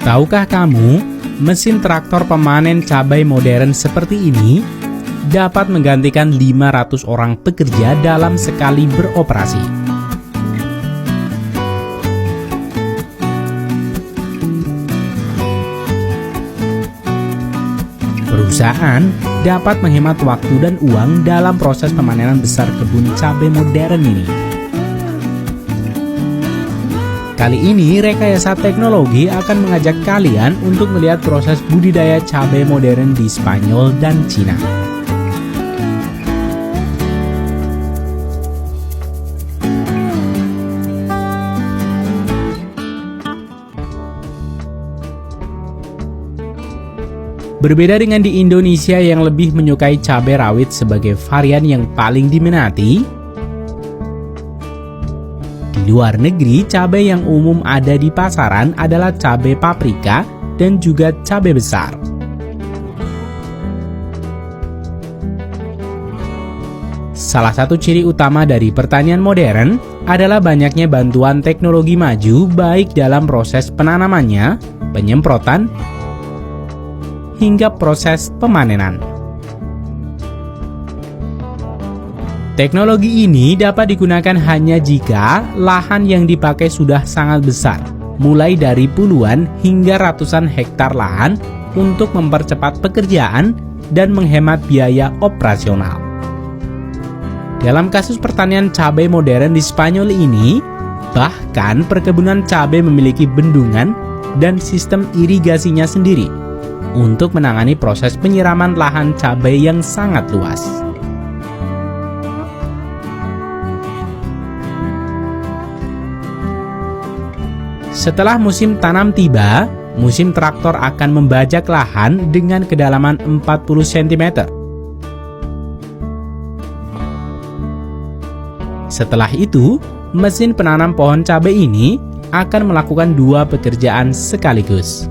Tahukah kamu, mesin traktor pemanen cabai modern seperti ini dapat menggantikan 500 orang pekerja dalam sekali beroperasi. Perusahaan dapat menghemat waktu dan uang dalam proses pemanenan besar kebun cabai modern ini. Kali ini, Rekayasa Teknologi akan mengajak kalian untuk melihat proses budidaya cabai modern di Spanyol dan Cina. Berbeda dengan di Indonesia yang lebih menyukai cabai rawit sebagai varian yang paling diminati, di luar negeri cabai yang umum ada di pasaran adalah cabai paprika dan juga cabai besar. Salah satu ciri utama dari pertanian modern adalah banyaknya bantuan teknologi maju baik dalam proses penanamannya, penyemprotan, hingga proses pemanenan. Teknologi ini dapat digunakan hanya jika lahan yang dipakai sudah sangat besar, mulai dari puluhan hingga ratusan hektar lahan untuk mempercepat pekerjaan dan menghemat biaya operasional. Dalam kasus pertanian cabai modern di Spanyol ini, bahkan perkebunan cabai memiliki bendungan dan sistem irigasinya sendiri untuk menangani proses penyiraman lahan cabai yang sangat luas. Setelah musim tanam tiba, musim traktor akan membajak lahan dengan kedalaman 40 cm. Setelah itu, mesin penanam pohon cabai ini akan melakukan dua pekerjaan sekaligus: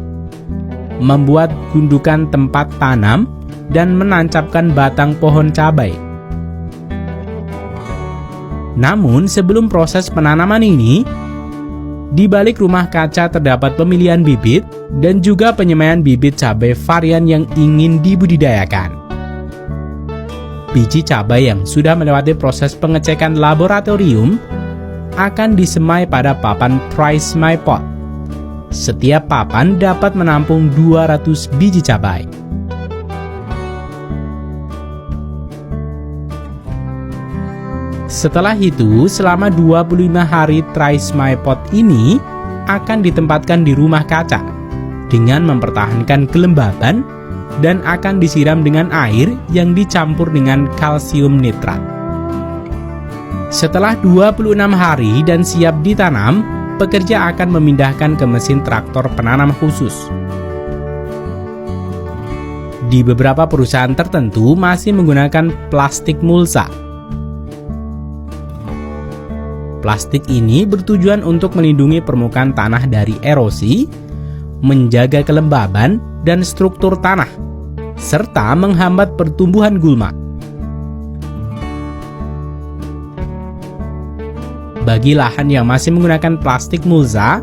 membuat gundukan tempat tanam dan menancapkan batang pohon cabai. Namun sebelum proses penanaman ini, di balik rumah kaca terdapat pemilihan bibit dan juga penyemaian bibit cabai varian yang ingin dibudidayakan. Biji cabai yang sudah melewati proses pengecekan laboratorium akan disemai pada papan tri-semai pot. Setiap papan dapat menampung 200 biji cabai. Setelah itu, selama 25 hari tri-semai pot ini akan ditempatkan di rumah kaca dengan mempertahankan kelembaban dan akan disiram dengan air yang dicampur dengan kalsium nitrat. Setelah 26 hari dan siap ditanam, pekerja akan memindahkan ke mesin traktor penanam khusus. Di beberapa perusahaan tertentu masih menggunakan plastik mulsa. Plastik ini bertujuan untuk melindungi permukaan tanah dari erosi, menjaga kelembaban dan struktur tanah, serta menghambat pertumbuhan gulma. Bagi lahan yang masih menggunakan plastik mulsa,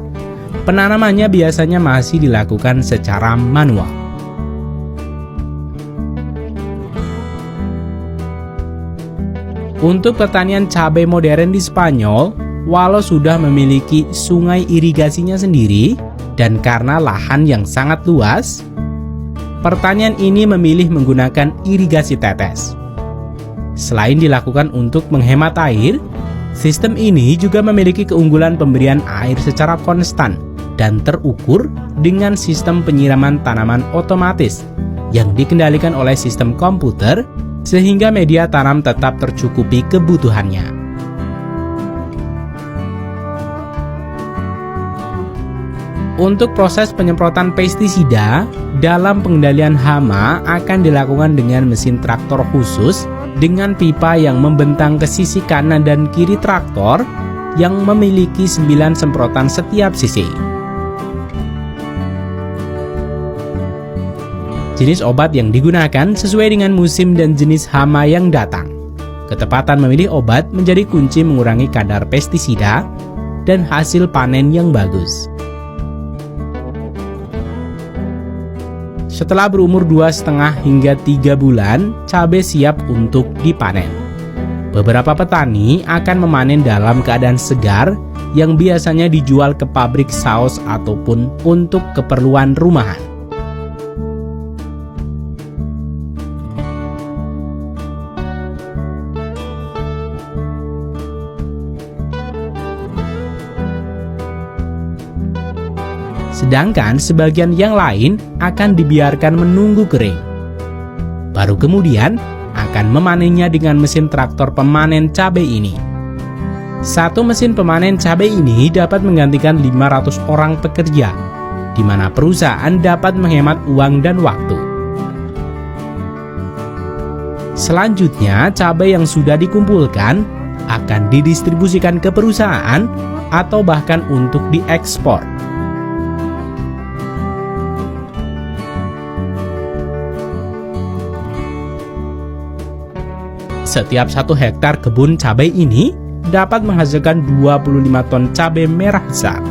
penanamannya biasanya masih dilakukan secara manual. Untuk pertanian cabai modern di Spanyol, walau sudah memiliki sungai irigasinya sendiri dan karena lahan yang sangat luas, pertanian ini memilih menggunakan irigasi tetes. Selain dilakukan untuk menghemat air, sistem ini juga memiliki keunggulan pemberian air secara konstan dan terukur dengan sistem penyiraman tanaman otomatis yang dikendalikan oleh sistem komputer sehingga media tanam tetap tercukupi kebutuhannya. Untuk proses penyemprotan pestisida dalam pengendalian hama akan dilakukan dengan mesin traktor khusus dengan pipa yang membentang ke sisi kanan dan kiri traktor yang memiliki 9 semprotan setiap sisi. Jenis obat yang digunakan sesuai dengan musim dan jenis hama yang datang. Ketepatan memilih obat menjadi kunci mengurangi kadar pestisida dan hasil panen yang bagus. Setelah berumur 2,5 hingga 3 bulan, cabai siap untuk dipanen. Beberapa petani akan memanen dalam keadaan segar yang biasanya dijual ke pabrik saus ataupun untuk keperluan rumahan. Sedangkan sebagian yang lain akan dibiarkan menunggu kering. Baru kemudian akan memanennya dengan mesin traktor pemanen cabai ini. Satu mesin pemanen cabai ini dapat menggantikan 500 orang pekerja, di mana perusahaan dapat menghemat uang dan waktu. Selanjutnya, cabai yang sudah dikumpulkan akan didistribusikan ke perusahaan atau bahkan untuk diekspor. Setiap 1 hektar kebun cabai ini dapat menghasilkan 25 ton cabai merah besar.